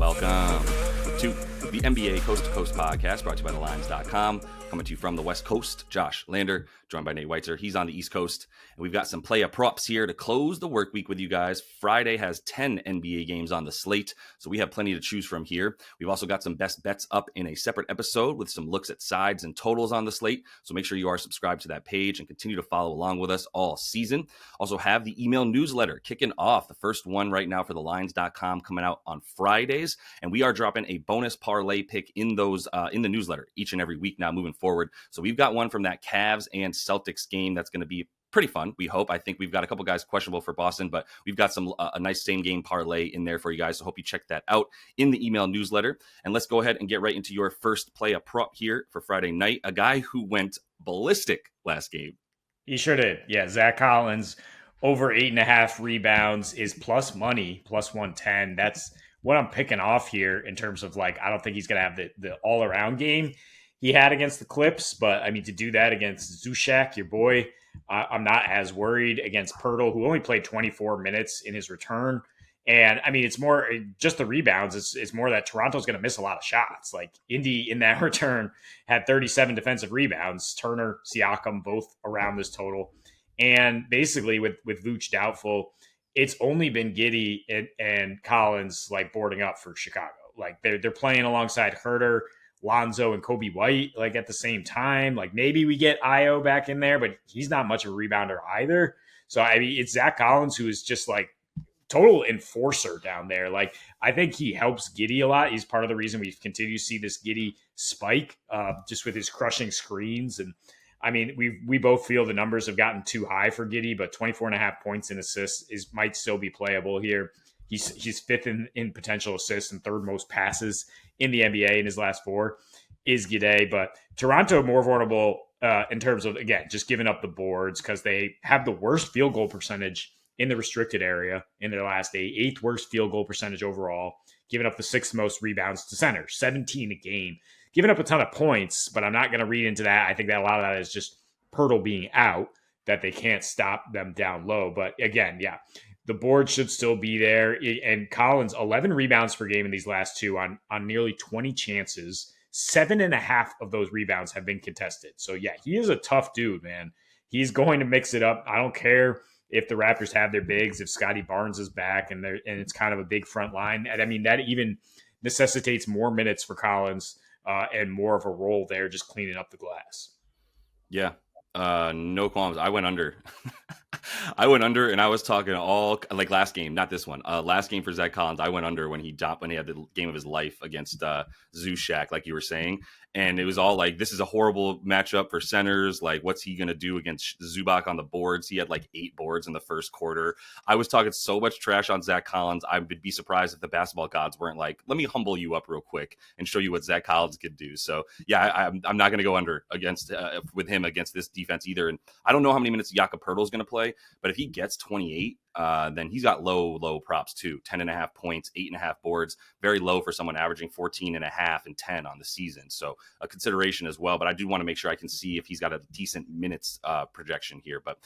welcome to the NBA Coast to Coast podcast brought to you by thelines.com. Coming to you from the West Coast, Josh Lander, joined by Nate Weitzer. He's on the East Coast, and we've got some playa props here to close the work week with you guys. Friday has 10 NBA games on the slate, so we have plenty to choose from here. We've also got some best bets up in a separate episode with some looks at sides and totals on the slate, so make sure you are subscribed to that page and continue to follow along with us all season. Also have the email newsletter kicking off, the first one right now for thelines.com coming out on Fridays, and we are dropping a bonus parlay pick in those in the newsletter each and every week now moving forward. So we've got one from that Cavs and Celtics game that's going to be pretty fun, we hope. I think we've got a couple guys questionable for Boston, but we've got some a nice same game parlay in there for you guys. So hope you check that out in the email newsletter. And let's go ahead and get right into your first play prop here for Friday night. A guy who went ballistic last game. He sure did. Yeah, Zach Collins over 8.5 rebounds is plus money, plus 110. That's what I'm picking off here in terms of I don't think he's going to have the all around game he had against the Clips, but I mean, to do that against Zushak, your boy, I'm not as worried against Pirtle, who only played 24 minutes in his return. And I mean, it's more just the rebounds. It's more that Toronto's going to miss a lot of shots. Like Indy in that return had 37 defensive rebounds. Turner, Siakam, both around this total. And basically with Vooch doubtful, it's only been Giddey and Collins boarding up for Chicago. They're playing alongside Herter, Lonzo, and Kobe White at the same time. Maybe we get Io back in there, but he's not much of a rebounder either. So I mean, it's Zach Collins who is just total enforcer down there. I think he helps Giddey a lot. He's part of the reason we continue to see this Giddey spike just with his crushing screens. And I mean, we both feel the numbers have gotten too high for Giddey, but 24.5 points and assists might still be playable here. He's fifth in potential assists and third most passes in the NBA in his last four is Giddey. But Toronto more vulnerable in terms of, again, just giving up the boards because they have the worst field goal percentage in the restricted area in their last eighth worst field goal percentage overall, giving up the sixth most rebounds to center, 17 a game, giving up a ton of points, but I'm not going to read into that. I think that a lot of that is just Pirtle being out, that they can't stop them down low. But again, yeah, the board should still be there. And Collins, 11 rebounds per game in these last two on nearly 20 chances. 7.5 of those rebounds have been contested. So yeah, he is a tough dude, man. He's going to mix it up. I don't care if the Raptors have their bigs, if Scotty Barnes is back and it's kind of a big front line. And I mean, that even necessitates more minutes for Collins and more of a role there, just cleaning up the glass. Yeah. No qualms. I went under. I went under, and I was talking all last game, not this one. Last game for Zach Collins, I went under when he had the game of his life against Zushak, like you were saying. And it was all this is a horrible matchup for centers. What's he going to do against Zubac on the boards? He had 8 boards in the first quarter. I was talking so much trash on Zach Collins. I would be surprised if the basketball gods weren't let me humble you up real quick and show you what Zach Collins could do. So, yeah, I'm not going to go under against with him against this defense either. And I don't know how many minutes Jakob Poeltl is going to play, but if he gets 28, then he's got low props too. 10.5 points, 8.5 boards, very low for someone averaging 14.5 and 10 on the season. So a consideration as well, but I do want to make sure I can see if he's got a decent minutes projection here. But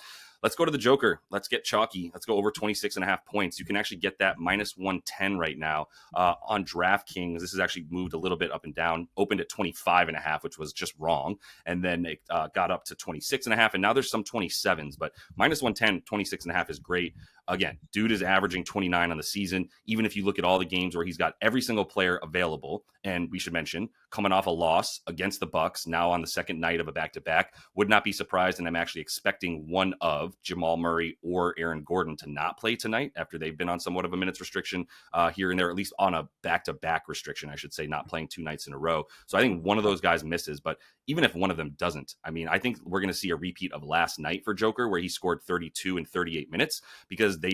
let's go to the Joker. Let's get chalky. Let's go over 26.5 points. You can actually get that minus 110 right now on DraftKings. This has actually moved a little bit up and down, opened at 25.5, which was just wrong. And then it got up to 26.5. And now there's some 27s, but minus 110, 26.5 is great. Again, dude is averaging 29 on the season. Even if you look at all the games where he's got every single player available, and we should mention coming off a loss against the Bucks, now on the second night of a back-to-back, would not be surprised. And I'm actually expecting one of Jamal Murray or Aaron Gordon to not play tonight after they've been on somewhat of a minutes restriction here and there, at least on a back-to-back restriction, I should say, not playing 2 nights in a row. So I think one of those guys misses, but even if one of them doesn't, I mean, I think we're going to see a repeat of last night for Joker where he scored 32 in 38 minutes because they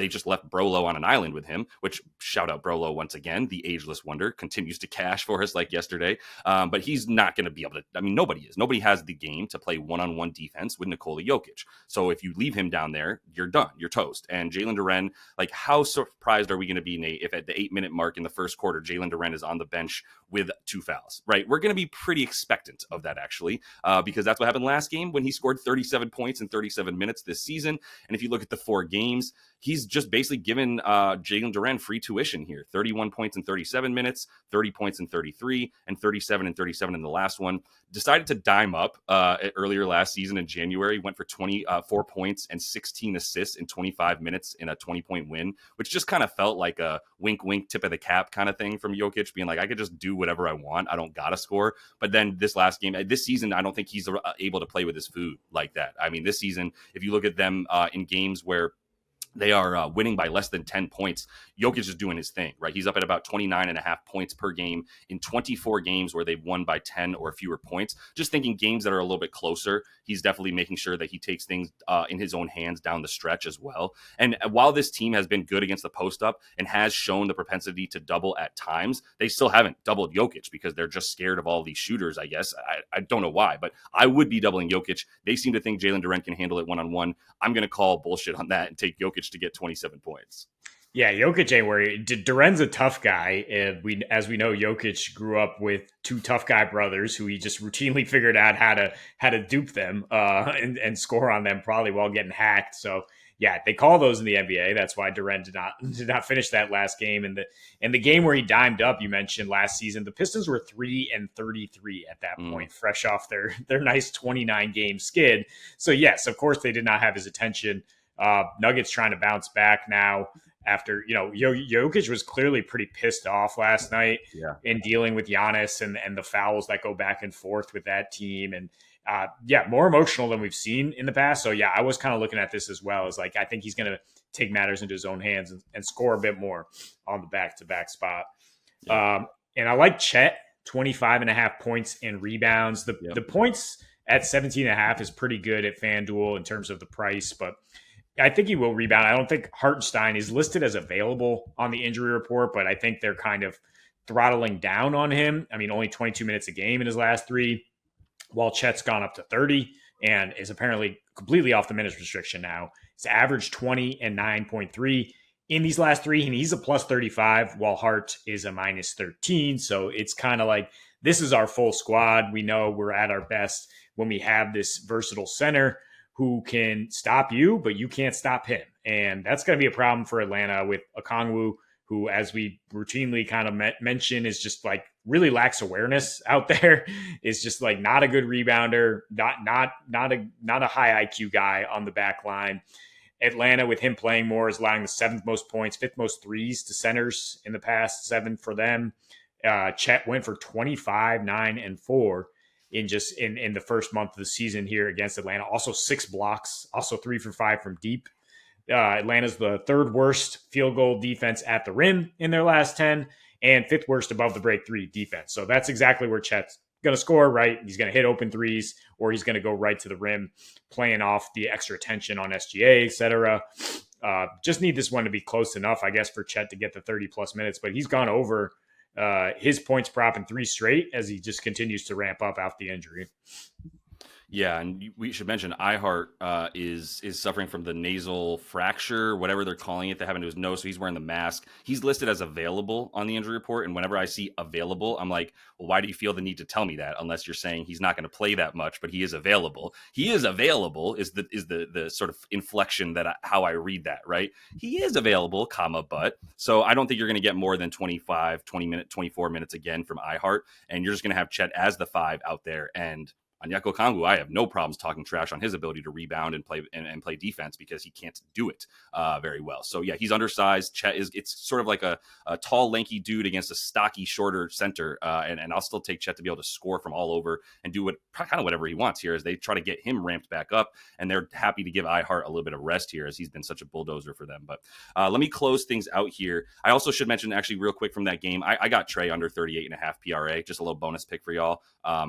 just left Brolo on an island with him, which shout out Brolo once again, the ageless wonder, continues to cash for us like yesterday. But he's not going to be able to, I mean, nobody has the game to play one-on-one defense with Nikola Jokic. So if you leave him down there, you're done, you're toast. And Jalen Duren, how surprised are we going to be, Nate, if at the 8-minute mark in the first quarter, Jalen Duren is on the bench with 2 fouls, right? We're going to be pretty expectant of that actually, because that's what happened last game when he scored 37 points in 37 minutes this season. And if you look at the 4 games, he's just basically given Jalen Duren free tuition here. 31 points in 37 minutes, 30 points in 33, and 37 and 37 in the last one. Decided to dime up earlier last season in January, went for 24 points and 16 assists in 25 minutes in a 20-point win, which just kind of felt like a wink, wink, tip of the cap kind of thing from Jokic, being like, I could just do whatever I want. I don't got to score. But then this last game, this season, I don't think he's able to play with his food like that. I mean, this season, if you look at them in games where they are winning by less than 10 points, Jokic is doing his thing, right? He's up at about 29.5 points per game in 24 games where they've won by 10 or fewer points. Just thinking games that are a little bit closer, he's definitely making sure that he takes things in his own hands down the stretch as well. And while this team has been good against the post up and has shown the propensity to double at times, they still haven't doubled Jokic because they're just scared of all these shooters, I guess. I don't know why, but I would be doubling Jokic. They seem to think Jalen Duren can handle it one-on-one. I'm going to call bullshit on that and take Jokic to get 27 points. Yeah, Jokic ain't worried. Duren's a tough guy. And as we know, Jokic grew up with two tough guy brothers who he just routinely figured out how to dupe them and score on them, probably while getting hacked. So yeah, they call those in the NBA. That's why Duren did not finish that last game. And the game where he dimed up, you mentioned last season, the Pistons were 3-33 at that point, fresh off their nice 29 game skid. So yes, of course they did not have his attention. Nuggets trying to bounce back now after, Jokic was clearly pretty pissed off last night in dealing with Giannis and the fouls that go back and forth with that team. And more emotional than we've seen in the past. So I was kind of looking at this as well as like, I think he's going to take matters into his own hands and score a bit more on the back-to-back spot. Yeah. And I like Chet, 25.5 points and rebounds. The points at 17.5 is pretty good at FanDuel in terms of the price, but I think he will rebound. I don't think Hartenstein is listed as available on the injury report, but I think they're kind of throttling down on him. I mean, only 22 minutes a game in his last three, while Chet's gone up to 30 and is apparently completely off the minutes restriction now. He's averaged 20 and 9.3 in these last three, and he's a plus 35, while Hart is a minus 13. So it's kind of like, this is our full squad. We know we're at our best when we have this versatile center who can stop you, but you can't stop him. And that's going to be a problem for Atlanta with Okongwu, who, as we routinely kind of mention, is just like really lacks awareness out there, is just like not a good rebounder, not a high IQ guy on the back line. Atlanta, with him playing more, is allowing the 7th most points, 5th most threes to centers in the past 7 for them. Chet went for 25, 9, and 4 in the first month of the season here against Atlanta. Also 6 blocks, also 3 for 5 from deep. Atlanta's the 3rd worst field goal defense at the rim in their last 10 and 5th worst above the break 3 defense. So that's exactly where Chet's going to score, right? He's going to hit open threes, or he's going to go right to the rim, playing off the extra tension on SGA, etc. Just need this one to be close enough, I guess, for Chet to get the 30-plus minutes. But he's gone over his points prop in 3 straight as he just continues to ramp up after the injury. Yeah, and we should mention iHeart is suffering from the nasal fracture, whatever they're calling it, that happened to his nose, so he's wearing the mask. He's listed as available on the injury report, and whenever I see available, I'm like, well, why do you feel the need to tell me that? Unless you're saying he's not going to play that much, but he is available. He is available is the sort of inflection that how I read that, right? He is available, but. So I don't think you're going to get more than 25, 24 minutes again from iHeart, and you're just going to have Chet as the 5 out there, and Onyeka Okongwu, I have no problems talking trash on his ability to rebound and play defense because he can't do it very well. So yeah, he's undersized. Chet it's sort of like a tall, lanky dude against a stocky, shorter center, and I'll still take Chet to be able to score from all over and do whatever he wants here as they try to get him ramped back up, and they're happy to give iHeart a little bit of rest here as he's been such a bulldozer for them. But let me close things out here. I also should mention actually real quick from that game, I got Trey under 38.5 PRA, just a little bonus pick for y'all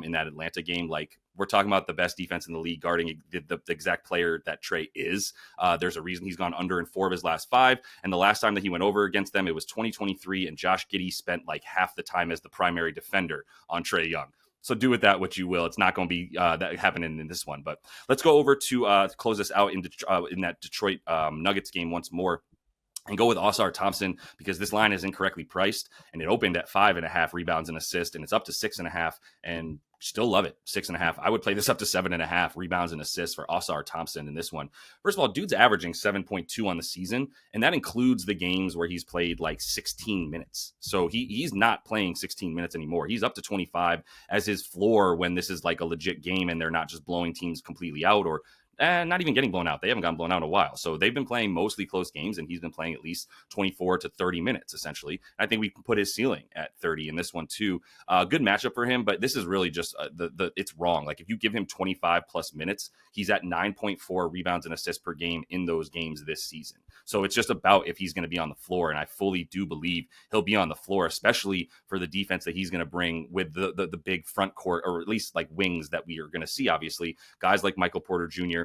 in that Atlanta game. Like, we're talking about the best defense in the league guarding the exact player that Trey is. There's a reason he's gone under in 4 of his last 5. And the last time that he went over against them, it was 2023. And Josh Giddey spent like half the time as the primary defender on Trey Young. So do with that what you will. It's not going to be that happening in this one. But let's go over to close this out in that Detroit Nuggets game once more. and go with Osar Thompson because this line is incorrectly priced and it opened at 5.5 rebounds and assists and it's up to 6.5 and still love it. 6.5. I would play this up to 7.5 rebounds and assists for Osar Thompson in this one. First of all, dude's averaging 7.2 on the season, and that includes the games where he's played like 16 minutes. So he's not playing 16 minutes anymore. He's up to 25 as his floor when this is like a legit game and they're not just blowing teams completely out or not even getting blown out. They haven't gotten blown out in a while. So they've been playing mostly close games, and he's been playing at least 24 to 30 minutes, essentially. And I think we can put his ceiling at 30 in this one, too. Good matchup for him, but this is really just it's wrong. Like, if you give him 25 plus minutes, he's at 9.4 rebounds and assists per game in those games this season. So it's just about if he's going to be on the floor, and I fully do believe he'll be on the floor, especially for the defense that he's going to bring with the big front court, or at least like wings that we are going to see, obviously. Guys like Michael Porter Jr.,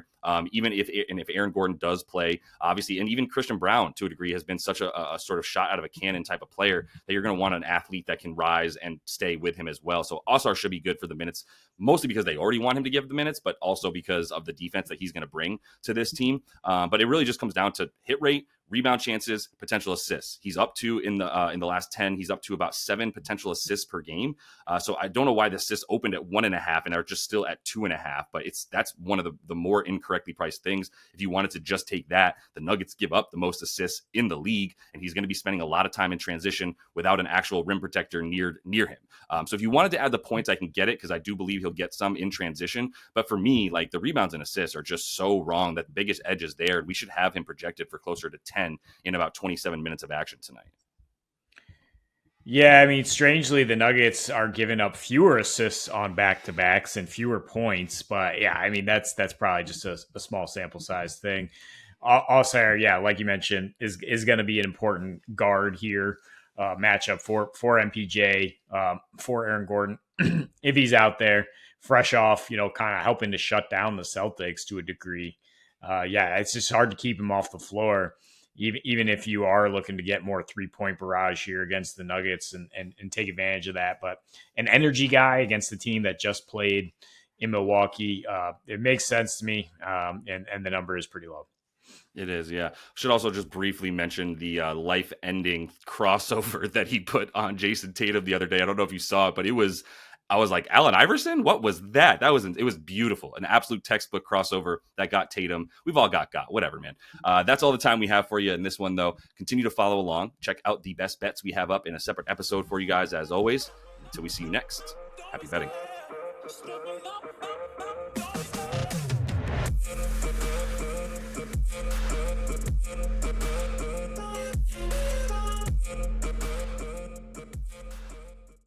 even if Aaron Gordon does play, obviously, and even Christian Brown to a degree has been such a sort of shot out of a cannon type of player that you're going to want an athlete that can rise and stay with him as well. So Osar should be good for the minutes, mostly because they already want him to give the minutes, but also because of the defense that he's going to bring to this team. But it really just comes down to hit rate, rebound chances, potential assists. He's up to in the last 10, he's up to about 7 potential assists per game. So I don't know why the assists opened at 1.5 and are just still at 2.5, but that's one of the more incorrectly priced things. If you wanted to just take that, the Nuggets give up the most assists in the league, and he's going to be spending a lot of time in transition without an actual rim protector near him. So if you wanted to add the points, I can get it because I do believe he'll get some in transition. But for me, like, the rebounds and assists are just so wrong that the biggest edge is there. We should have him projected for closer to 10 in about 27 minutes of action tonight. Yeah, I mean, strangely, the Nuggets are giving up fewer assists on back-to-backs and fewer points. But yeah, I mean, that's probably just a small sample size thing. Also, yeah, like you mentioned, is going to be an important guard here, matchup for MPJ, for Aaron Gordon if he's out there, fresh off, kind of helping to shut down the Celtics to a degree. Yeah, it's just hard to keep him off the floor. Even if you are looking to get more 3-point barrage here against the Nuggets and take advantage of that. But an energy guy against the team that just played in Milwaukee, it makes sense to me, and the number is pretty low. It is, yeah. Should also just briefly mention the life-ending crossover that he put on Jason Tatum the other day. I don't know if you saw it, but I was like, Allen Iverson? What was that? It was beautiful. An absolute textbook crossover that got Tatum. We've all got, whatever, man. That's all the time we have for you in this one, though. Continue to follow along. Check out the best bets we have up in a separate episode for you guys, as always. Until we see you next, happy betting.